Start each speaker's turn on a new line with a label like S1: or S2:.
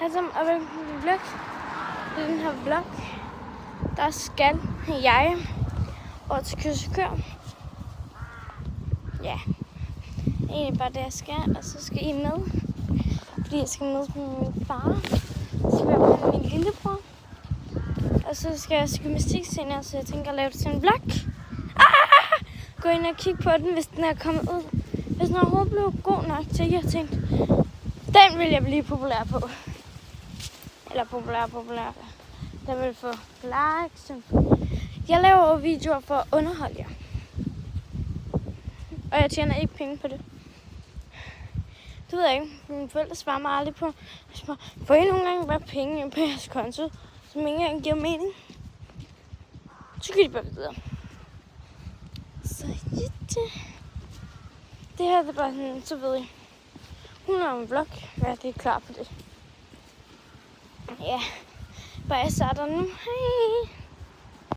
S1: Hej sammen, og velkommen til min vlog. Det er den her vlog. Der skal jeg over til Kyssekør. Ja, egentlig bare det jeg skal, og så skal I med. Fordi jeg skal med med min far. Så skal jeg med min lillebror. Og så skal jeg til gymnastik senere, så jeg tænker at lave det til en vlog. Gå ind og kigge på den, hvis den er kommet ud. Hvis den overhovedet blev god nok til, at jeg tænkte, den vil jeg blive populær på. Eller populær. Den vil få likes. Jeg laver videoer for at underholde jer. Og jeg tjener ikke penge på det. Det ved jeg ikke. Mine forældre svarer mig aldrig på. Får I nogle gange bare penge ind på jeres konto, som ikke engang giver mening? Så kan de bare videre. Så det her det er bare sådan, så ved I. Hun har en vlog. Ja, det er klar på det. Ja, bare jeg starter nu. Hej.